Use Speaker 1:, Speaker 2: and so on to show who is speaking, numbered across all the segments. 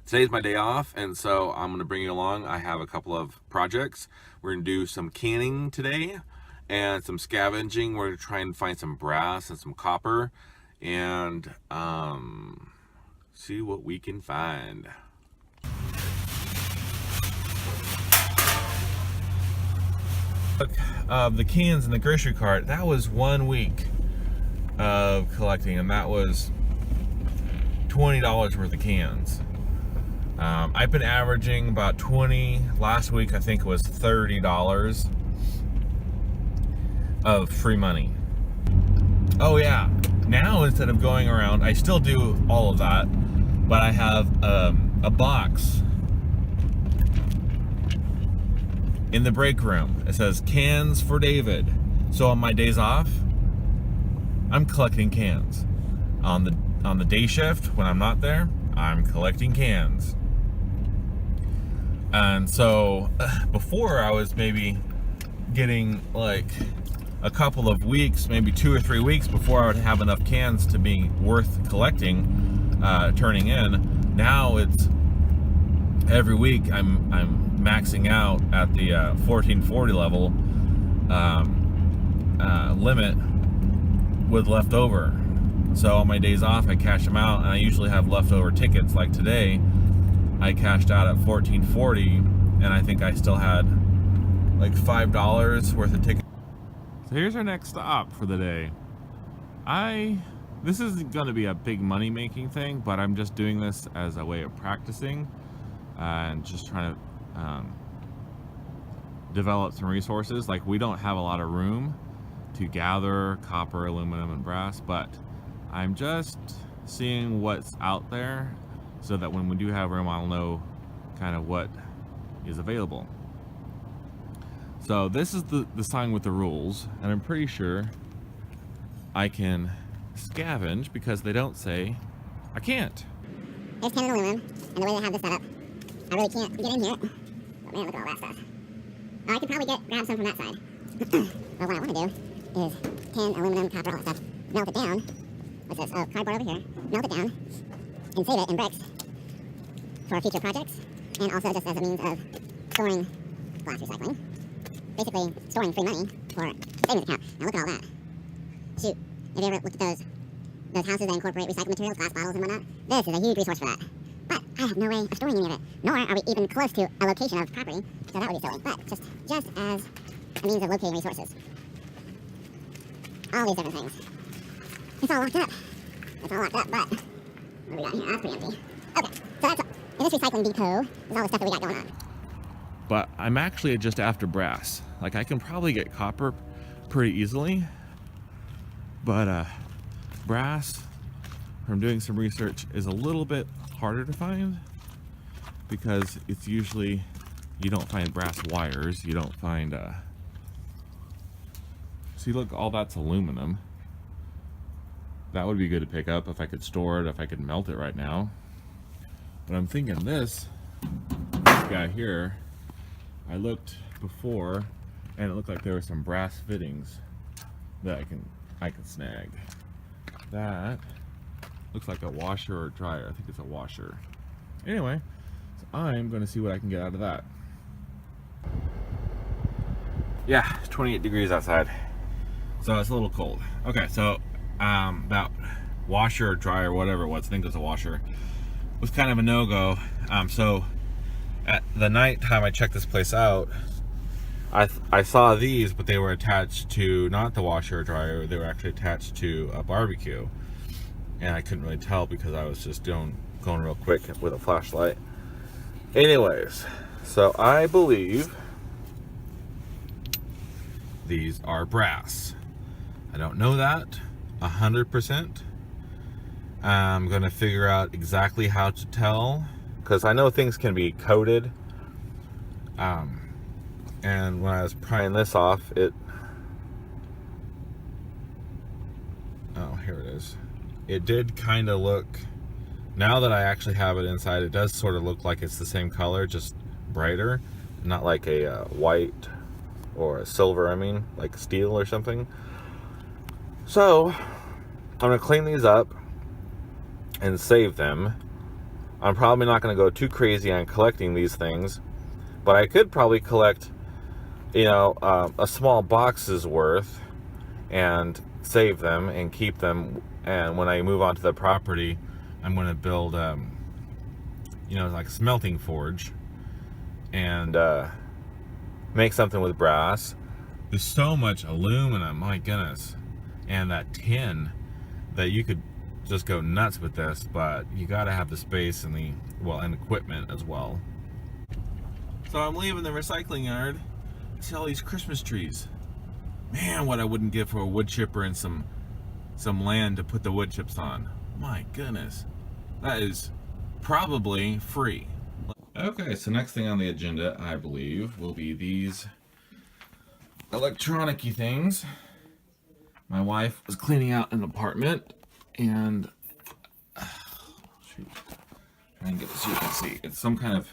Speaker 1: today's my day off, and so I'm gonna bring you along. I have a couple of projects. We're gonna do some canning today and some scavenging. We're gonna try and find some brass and some copper and see what we can find. Look, the cans in the grocery cart, that was 1 week of collecting, and that was $20 worth of cans. I've been averaging about 20. Last week I think it was $30 of free money. Oh yeah, now instead of going around, I still do all of that, but I have a box in the break room. It says cans for David. So on my days off, I'm collecting cans. On the day shift, when I'm not there, I'm collecting cans. And so before I was maybe getting like a couple of weeks, maybe 2 or 3 weeks before I would have enough cans to be worth collecting, turning in. Now it's every week I'm maxing out at the 1440 level limit with leftover. So on my days off, I cash them out, and I usually have leftover tickets. Like today, I cashed out at 1440, and I think I still had like $5 worth of tickets. So here's our next stop for the day. This isn't going to be a big money making thing, but I'm just doing this as a way of practicing and just trying to develop some resources. Like, we don't have a lot of room to gather copper, aluminum, and brass, but I'm just seeing what's out there so that when we do have room, I'll know kind of what is available. So this is the sign with the rules, and I'm pretty sure I can scavenge because they don't say I can't.
Speaker 2: There's tin and aluminum, and the way they have this set up, I really can't get in here. But man, look at all that stuff. I could probably grab some from that side. But what I want to do is tin, aluminum, copper, all that stuff, melt it down. What's this? Oh, cardboard over here. Melt it down and save it in bricks for future projects, and also just as a means of storing glass recycling. Basically, storing free money for a savings account. Now look at all that. Shoot, have you ever looked at those houses that incorporate recycled materials, glass bottles and whatnot? This is a huge resource for that. But I have no way of storing any of it, nor are we even close to a location of property, so that would be silly. But just as a means of locating resources. All these different things. It's all locked up. It's all locked up, but what do we got here? That's pretty empty. Okay, so that's all. In this recycling depot is all the stuff that we got going on.
Speaker 1: But I'm actually just after brass. Like, I can probably get copper pretty easily, but brass, from doing some research, is a little bit harder to find because it's usually, you don't find brass wires, you don't find see, look, all that's aluminum. That would be good to pick up if I could store it, if I could melt it right now. But I'm thinking this guy here, I looked before and it looked like there were some brass fittings that I can snag. That looks like a washer or dryer. I think it's a washer. Anyway, so I'm going to see what I can get out of that. Yeah, it's 28 degrees outside, so it's a little cold. Okay, so that washer or dryer, whatever it was, I think it was a washer, was kind of a no-go. So at the night time I checked this place out, I saw these, but they were attached to not the washer or dryer, they were actually attached to a barbecue, and I couldn't really tell because I was just going real quick with a flashlight. Anyways, so I believe these are brass. I don't know that 100%. I'm gonna figure out exactly how to tell, because I know things can be coated. And when I was prying this off, oh, here it is. It did kind of look, now that I actually have it inside, it does sort of look like it's the same color, just brighter, not like a white or a silver, I mean, like steel or something. So I'm gonna clean these up and save them, I'm probably not going to go too crazy on collecting these things, but I could probably collect, a small box's worth and save them and keep them. And when I move onto the property, I'm going to build, like a smelting forge and make something with brass. There's so much aluminum, my goodness, and that tin that you could just go nuts with this, but you got to have the space and and equipment as well. So I'm leaving the recycling yard to see all these Christmas trees. Man, what I wouldn't give for a wood chipper and some land to put the wood chips on. My goodness, that is probably free. Okay, so next thing on the agenda, I believe, will be these electronic-y things. My wife was cleaning out an apartment, and shoot, try and get it so you can see. It's some kind of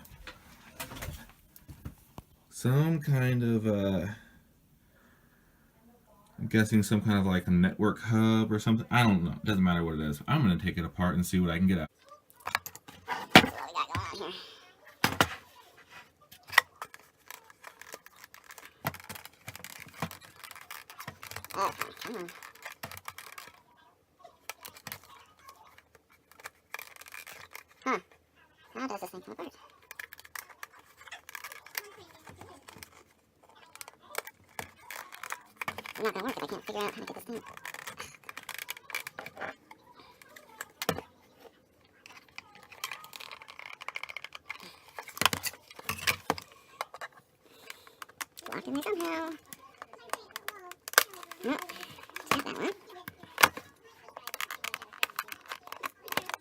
Speaker 1: I'm guessing some kind of like a network hub or something. I don't know. It doesn't matter what it is. I'm gonna take it apart and see what I can get out.
Speaker 2: What we got going on here? Okay, come on. Huh. How does this thing come apart? I'm not gonna work if I can't figure out how to get this down. Locked in there somehow. Nope. Not that one.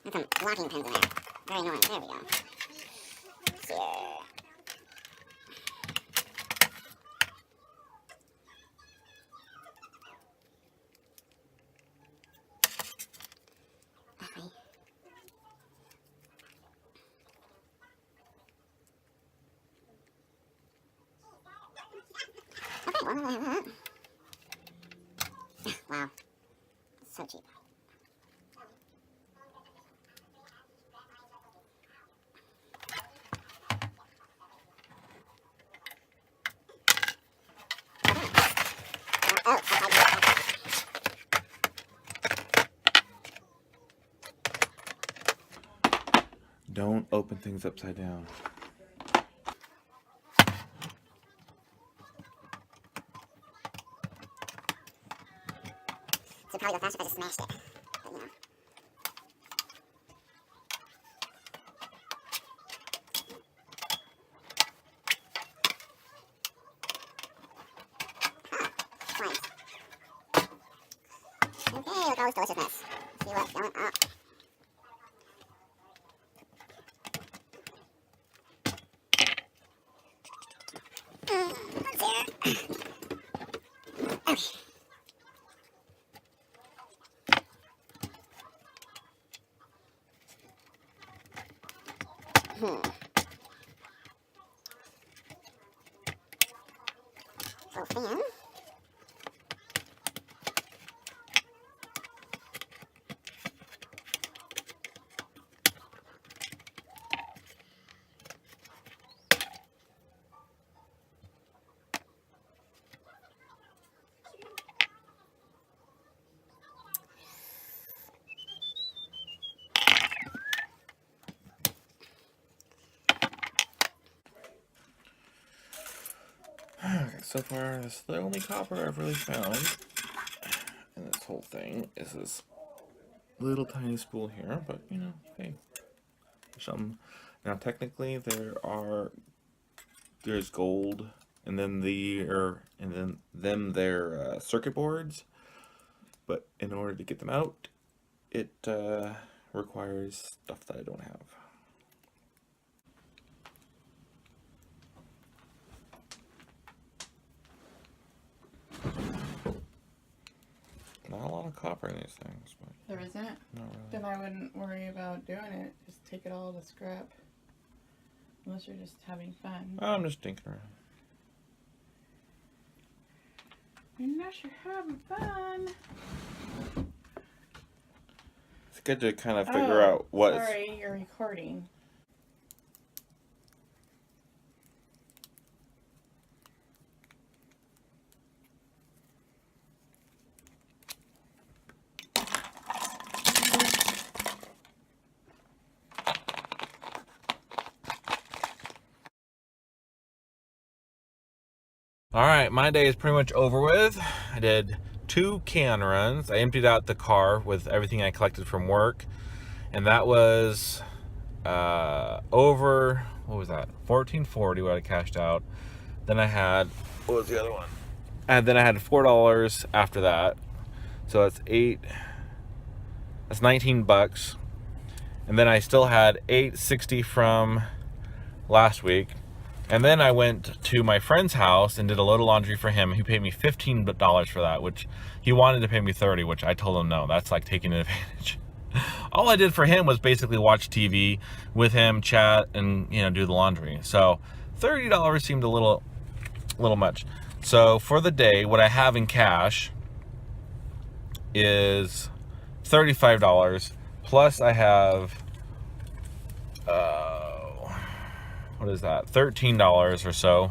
Speaker 2: There's some blocking pins in there. Very annoying. There we go. So. Okay, well, I have that. Wow. So cheap. Oh,
Speaker 1: Don't open things upside down.
Speaker 2: So probably go faster if I just smashed it. But, you know. Flames. Okay, look at all this deliciousness. See what's going on. So fan.
Speaker 1: Okay, so far this is the only copper I've really found in this whole thing is this little tiny spool here, but hey, some. Now technically there's gold, and then they're circuit boards, but in order to get them out, it requires stuff that I don't have. Not a lot of copper in these things, but
Speaker 3: there isn't?
Speaker 1: not really.
Speaker 3: Then I wouldn't worry about doing it. Just take it all to scrap. Unless you're just having fun.
Speaker 1: I'm just tinking around.
Speaker 3: Unless you're having fun.
Speaker 1: It's good to kind of figure out what.
Speaker 3: Sorry, you're recording.
Speaker 1: All right, my day is pretty much over with. I did 2 can runs. I emptied out the car with everything I collected from work, and that was over, what was that, $14.40 what I cashed out. Then I had, what was the other one? And then I had $4 after that, so that's $19. And then I still had $8.60 from last week. And then I went to my friend's house and did a load of laundry for him. He paid me $15 for that, which he wanted to pay me $30, which I told him no, that's like taking advantage. All I did for him was basically watch TV with him, chat, and do the laundry. So $30 seemed a little much. So for the day, what I have in cash is $35, plus I have what is that, $13 or so,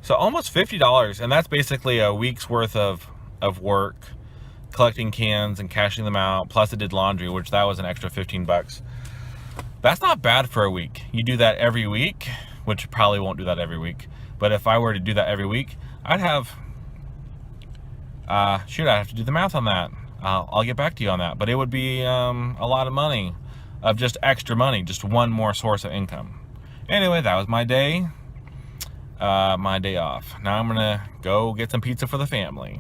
Speaker 1: almost $50, and that's basically a week's worth of work collecting cans and cashing them out, plus I did laundry, which that was an extra $15. That's not bad for a week. You do that every week, which probably won't do that every week, but if I were to do that every week, I'd have I'd have to do the math on that. I'll get back to you on that, but it would be a lot of money, of just extra money, just one more source of income. Anyway, that was my day off. Now I'm gonna go get some pizza for the family.